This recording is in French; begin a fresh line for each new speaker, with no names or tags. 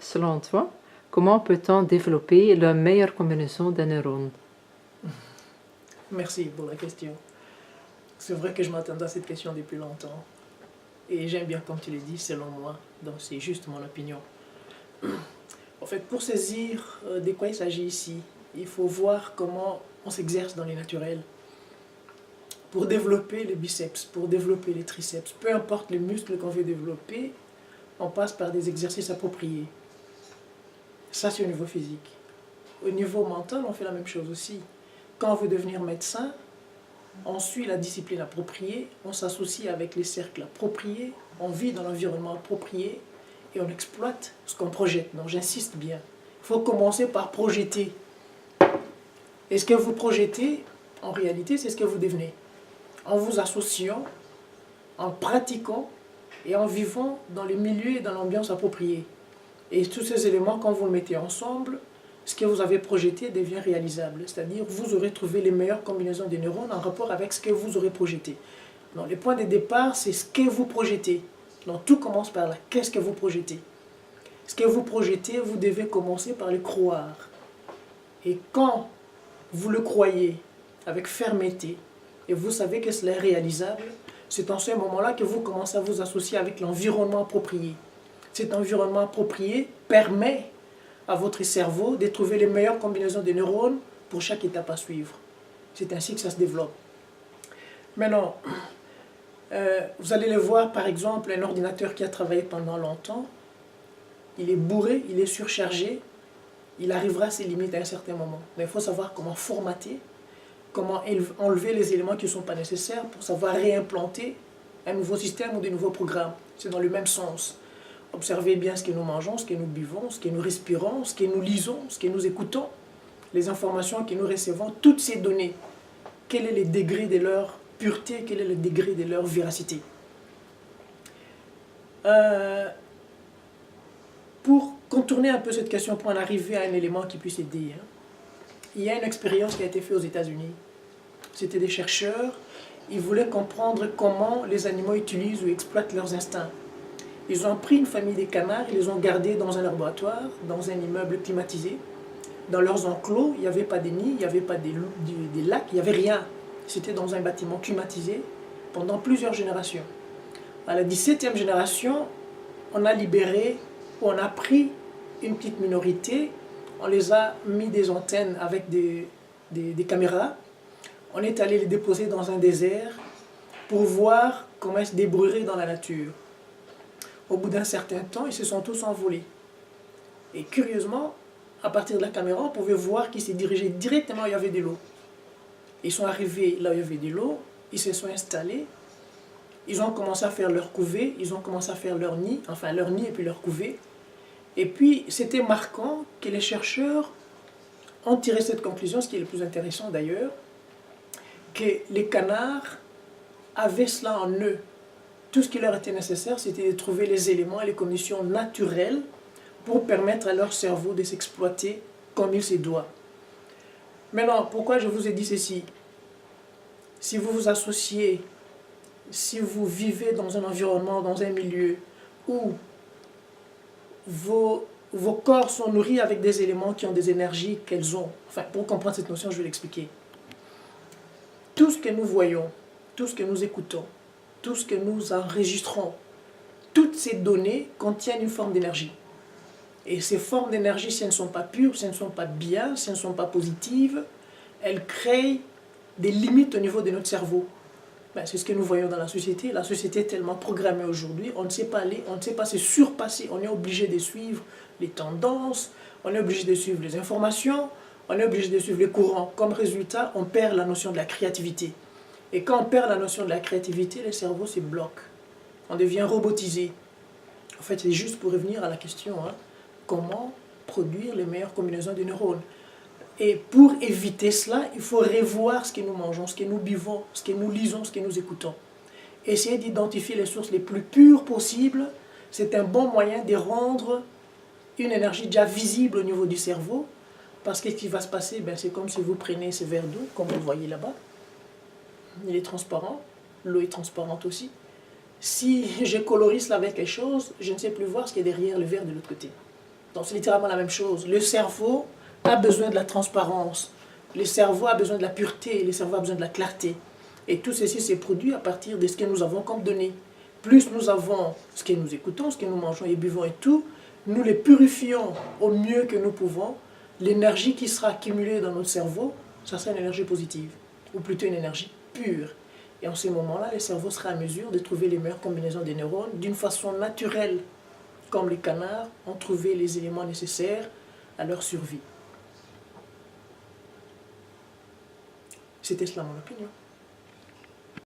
Selon toi, comment peut-on développer la meilleure combinaison des neurones?
Merci pour la question. C'est vrai que je m'attendais à cette question depuis longtemps. Et j'aime bien comme tu l'as dit, selon moi. Donc c'est juste mon opinion. En fait, pour saisir de quoi il s'agit ici, il faut voir comment on s'exerce dans les naturels. Pour développer les biceps, pour développer les triceps, peu importe les muscles qu'on veut développer, on passe par des exercices appropriés. Ça, c'est au niveau physique. Au niveau mental, on fait la même chose aussi. Quand on veut devenir médecin, on suit la discipline appropriée, on s'associe avec les cercles appropriés, on vit dans l'environnement approprié et on exploite ce qu'on projette. Donc j'insiste bien, il faut commencer par projeter. Et ce que vous projetez, en réalité, c'est ce que vous devenez. En vous associant, en pratiquant et en vivant dans les milieux et dans l'ambiance appropriée. Et tous ces éléments, quand vous le mettez ensemble, ce que vous avez projeté devient réalisable. C'est-à-dire, vous aurez trouvé les meilleures combinaisons de neurones en rapport avec ce que vous aurez projeté. Donc, les points de départ, c'est ce que vous projetez. Donc, tout commence par là. Qu'est-ce que vous projetez? Ce que vous projetez, vous devez commencer par le croire. Et quand vous le croyez avec fermeté, et vous savez que cela est réalisable, c'est en ce moment-là que vous commencez à vous associer avec l'environnement approprié. Cet environnement approprié permet à votre cerveau de trouver les meilleures combinaisons de neurones pour chaque étape à suivre. C'est ainsi que ça se développe. Maintenant, vous allez le voir, par exemple, un ordinateur qui a travaillé pendant longtemps, il est bourré, il est surchargé, il arrivera à ses limites à un certain moment. Mais il faut savoir comment formater, comment enlever les éléments qui ne sont pas nécessaires pour savoir réimplanter un nouveau système ou de nouveaux programmes. C'est dans le même sens. Observez bien ce que nous mangeons, ce que nous buvons, ce que nous respirons, ce que nous lisons, ce que nous écoutons, les informations que nous recevons, toutes ces données. Quel est le degré de leur pureté, quel est le degré de leur véracité? Pour contourner un peu cette question, pour en arriver à un élément qui puisse aider, il y a une expérience qui a été faite aux États-Unis. C'était des chercheurs, ils voulaient comprendre comment les animaux utilisent ou exploitent leurs instincts. Ils ont pris une famille de canards, ils les ont gardés dans un laboratoire, dans un immeuble climatisé. Dans leurs enclos, il n'y avait pas de nids, il n'y avait pas des lacs, il n'y avait rien. C'était dans un bâtiment climatisé pendant plusieurs générations. À la 17e génération, on a libéré, on a pris une petite minorité, on les a mis des antennes avec des caméras, on est allé les déposer dans un désert pour voir comment ils se débrouilleraient dans la nature. Au bout d'un certain temps, ils se sont tous envolés. Et curieusement, à partir de la caméra, on pouvait voir qu'ils se dirigeaient directement où il y avait de l'eau. Ils sont arrivés là où il y avait de l'eau, ils se sont installés, ils ont commencé à faire leur couvée, ils ont commencé à faire leur nid, enfin leur nid et puis leur couvée. Et puis, c'était marquant que les chercheurs ont tiré cette conclusion, ce qui est le plus intéressant d'ailleurs, que les canards avaient cela en eux. Tout ce qui leur était nécessaire, c'était de trouver les éléments et les conditions naturelles pour permettre à leur cerveau de s'exploiter comme il se doit. Maintenant, pourquoi je vous ai dit ceci? Si vous vous associez, si vous vivez dans un environnement, dans un milieu où vos corps sont nourris avec des éléments qui ont des énergies qu'elles ont, enfin, pour comprendre cette notion, je vais l'expliquer. Tout ce que nous voyons, tout ce que nous écoutons, tout ce que nous enregistrons, toutes ces données contiennent une forme d'énergie. Et ces formes d'énergie, si elles ne sont pas pures, si elles ne sont pas bien, si elles ne sont pas positives, elles créent des limites au niveau de notre cerveau. Ben, c'est ce que nous voyons dans la société. La société est tellement programmée aujourd'hui, on ne sait pas aller, on ne sait pas se surpasser. On est obligé de suivre les tendances, on est obligé de suivre les informations, on est obligé de suivre les courants. Comme résultat, on perd la notion de la créativité. Et quand on perd la notion de la créativité, le cerveau se bloque. On devient robotisé. En fait, c'est juste pour revenir à la question, comment produire les meilleures combinaisons de neurones. Et pour éviter cela, il faut revoir ce que nous mangeons, ce que nous buvons, ce que nous lisons, ce que nous écoutons. Essayer d'identifier les sources les plus pures possibles, c'est un bon moyen de rendre une énergie déjà visible au niveau du cerveau. Parce que ce qui va se passer, ben, c'est comme si vous prenez ce verre d'eau, comme vous le voyez là-bas. Il est transparent, l'eau est transparente aussi. Si je colorie cela avec quelque chose, je ne sais plus voir ce qu'il y a derrière le verre de l'autre côté. Donc c'est littéralement la même chose. Le cerveau a besoin de la transparence. Le cerveau a besoin de la pureté. Le cerveau a besoin de la clarté. Et tout ceci s'est produit à partir de ce que nous avons comme données. Plus nous avons ce que nous écoutons, ce que nous mangeons et buvons et tout, nous les purifions au mieux que nous pouvons. L'énergie qui sera accumulée dans notre cerveau, ça sera une énergie positive, ou plutôt une énergie pure. Et en ce moment-là, le cerveau sera à mesure de trouver les meilleures combinaisons des neurones d'une façon naturelle, comme les canards ont trouvé les éléments nécessaires à leur survie. C'était cela mon opinion.